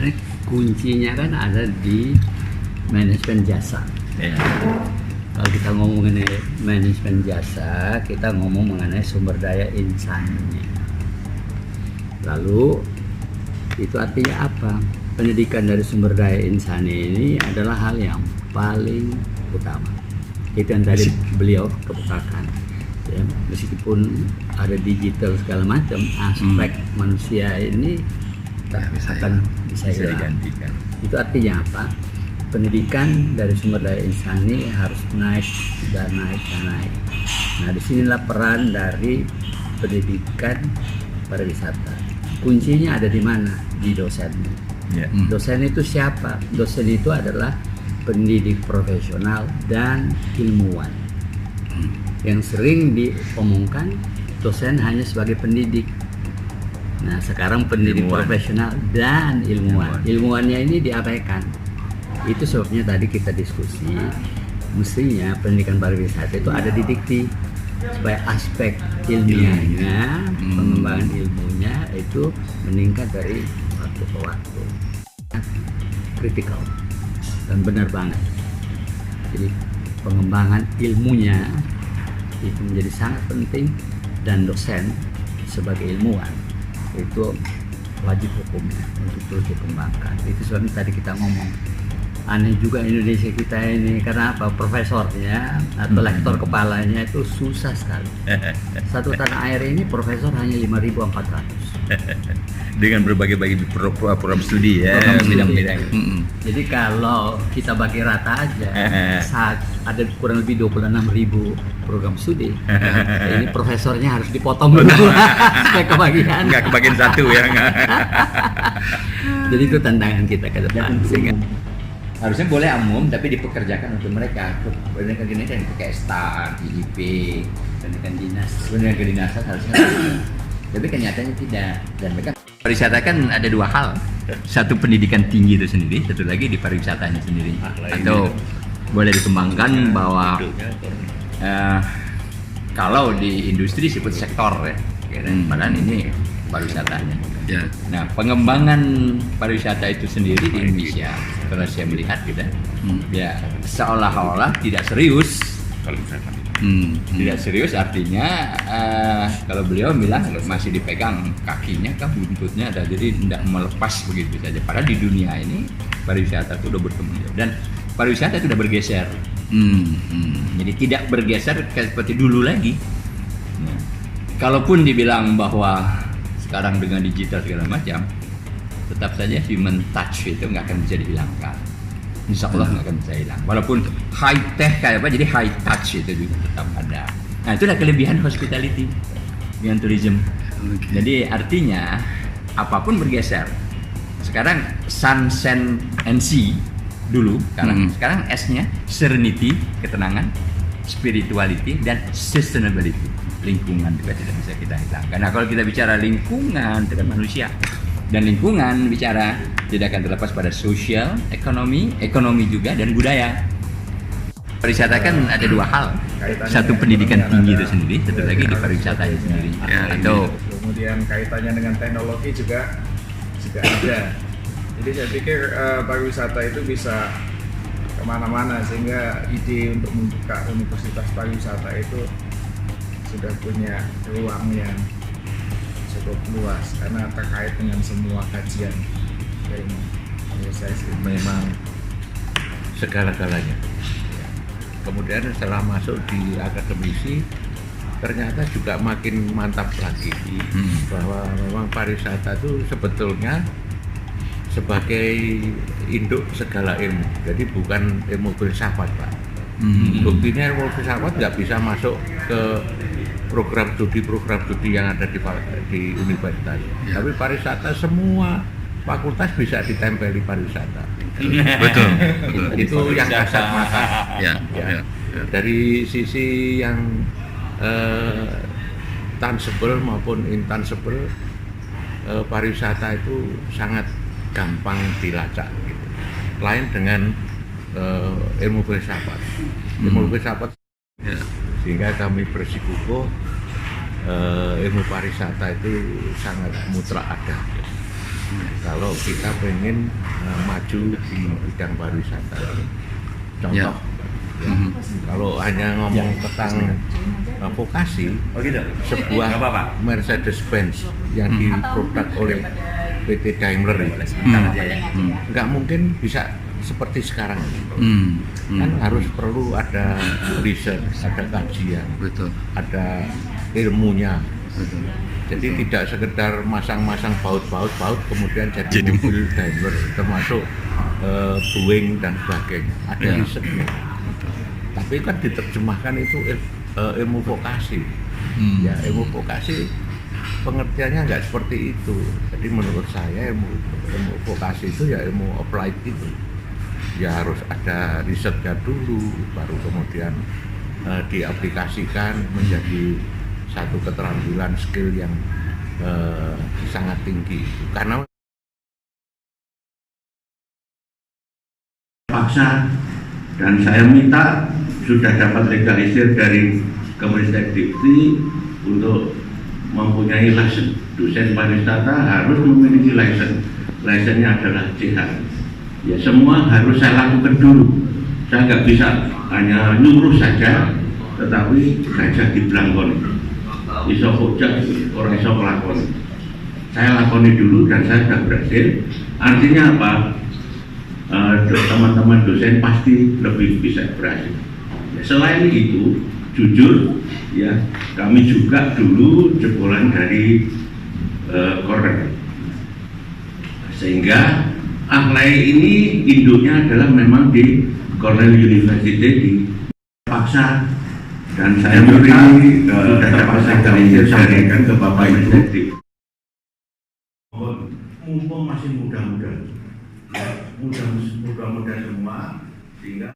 sebenarnya kuncinya kan ada di manajemen jasa. Ya. Kalau kita ngomong mengenai manajemen jasa, kita ngomong mengenai sumber daya insannya. Lalu itu artinya apa? Pendidikan dari sumber daya insani ini adalah hal yang paling utama. Itu yang tadi beliau kemukakan. Ya, meskipun ada digital segala macam, aspek manusia ini tak akan bisa digantikan. Itu artinya apa? Pendidikan dari sumber daya insani harus naik dan naik dan naik. Nah, disinilah peran dari pendidikan pariwisata. Kuncinya ada di mana? Di dosen. Ya. Dosen itu siapa? Dosen itu adalah pendidik profesional dan ilmuwan. Yang sering diomongkan dosen hanya sebagai pendidik. Nah, sekarang pendidik profesional dan ilmuwan. Ilmuwannya ini diabaikan. Itu sebabnya tadi kita diskusi, mestinya pendidikan pariwisata itu ada di dikti supaya aspek ilmiahnya, pengembangan ilmunya itu meningkat dari waktu ke waktu. Kritikal dan benar banget. Jadi pengembangan ilmunya itu menjadi sangat penting, dan dosen sebagai ilmuwan itu wajib hukumnya untuk terus dikembangkan. Itu sebabnya tadi kita ngomong aneh juga Indonesia kita ini, karena apa? Profesornya atau lektor kepalanya itu susah sekali. Satu tanah air ini profesor hanya 5.400 dengan berbagai program studi ya, bidang-bidang. Jadi kalau kita bagi rata aja, saat ada kurang lebih 26.000 program studi, ini profesornya harus dipotong dulu supaya kebagian. Nggak kebagian satu ya. Jadi itu tantangan kita ke depan. Sehingga harusnya boleh umum, tapi dipekerjakan untuk mereka. Pendidikan kedinasan kayak STAR, IIP, pendidikan dinas, pendidikan kedinasan harusnya. Tapi kenyataannya tidak. Dan mereka pariwisata kan ada dua hal. Satu pendidikan tinggi itu sendiri, satu lagi di pariwisatanya sendiri. Atau boleh dikembangkan bahwa kalau di industri disebut sektor ya, padahal ini pariwisatanya. ya. Nah, pengembangan pariwisata itu sendiri di Indonesia, kalau saya melihat gitu, ya seolah-olah tidak serius. Kalau tidak serius artinya kalau beliau bilang masih dipegang kakinya kan, buntutnya ada, jadi tidak melepas begitu saja. Padahal di dunia ini pariwisata itu sudah berkembang dan pariwisata sudah bergeser. Jadi tidak bergeser seperti dulu lagi. Nah, kalaupun dibilang bahwa sekarang dengan digital segala macam, tetap saja human touch itu nggak akan bisa dihilangkan. Insya Allah nggak akan bisa hilang. Walaupun high tech kayak apa, jadi high touch itu juga tetap ada. Nah, itulah kelebihan hospitality dengan tourism. Jadi artinya apapun bergeser. Sekarang sun, sand, and sea dulu. Sekarang S-nya serenity, ketenangan, spirituality, dan sustainability. Lingkungan juga tidak bisa kita hilangkan. Nah, kalau kita bicara lingkungan dengan manusia, dan lingkungan bicara tidak akan terlepas pada sosial, ekonomi juga, dan budaya. Pariwisata kan ada dua hal. Satu pendidikan tinggi itu sendiri, satu lagi di pariwisatanya sendiri. Atau kemudian kaitannya dengan teknologi juga ada. Jadi saya pikir pariwisata itu bisa kemana-mana, sehingga ide untuk membuka universitas pariwisata itu sudah punya ruang yang cukup luas karena terkait dengan semua kajian ilmu. Saya sih memang segala-galanya. Kemudian setelah masuk di akademisi, ternyata juga makin mantap lagi bahwa memang pariwisata itu sebetulnya sebagai induk segala ilmu. Jadi bukan ilmu filsafat, Pak. Buktinya ilmu filsafat nggak bisa masuk ke program studi yang ada di universitas. Tapi pariwisata semua fakultas bisa ditempeli pariwisata. betul. Itu yang kasat mata. Ya. Dari sisi yang tangible maupun intangible, pariwisata itu sangat gampang dilacak gitu. Lain dengan ilmu filsafat. Ilmu filsafat sehingga kami bersikukuh ilmu pariwisata itu sangat mutlak ada. kalau kita pengen maju di bidang pariwisata. Contoh, Ya. kalau hanya ngomong tentang vokasi, sebuah Mercedes-Benz yang diproduk oleh PT Daimler nggak mungkin bisa seperti sekarang. Kan harus perlu ada riset, ada kajian, Betul. ada ilmunya. Betul. Jadi tidak sekedar masang-masang baut kemudian jadi mobil Daimler, termasuk Boeing dan sebagainya. Ada Ya. risetnya. Tapi kan diterjemahkan itu ilmu vokasi. Ya, ilmu vokasi pengertiannya nggak seperti itu. Jadi menurut saya ilmu vokasi itu ya ilmu applied itu. Ya harus ada risetnya dulu, baru kemudian diaplikasikan menjadi satu keterampilan skill yang sangat tinggi. Karena paksa dan saya minta sudah dapat legalisir dari Kemenristek Dikti untuk mempunyai lisensi. Dosen pariwisata harus memiliki lisensi. Lisensinya adalah CH. Ya semua harus saya lakukan dulu. Saya nggak bisa hanya nyuruh saja, tetapi gajah di belangkon. Iso hujat, orang iso melakoni. Saya lakoni dulu dan saya sudah berhasil. Artinya apa? Teman-teman dosen pasti lebih bisa berhasil. Ya, selain itu, jujur ya kami juga dulu jebolan dari Cornell, sehingga Aklai ini induknya adalah memang di Cornell University di paksa dan saya minta sudah dapat saya sampaikan ke Bapak Ibu. Mumpung masih muda-muda, muda-muda semua, sehingga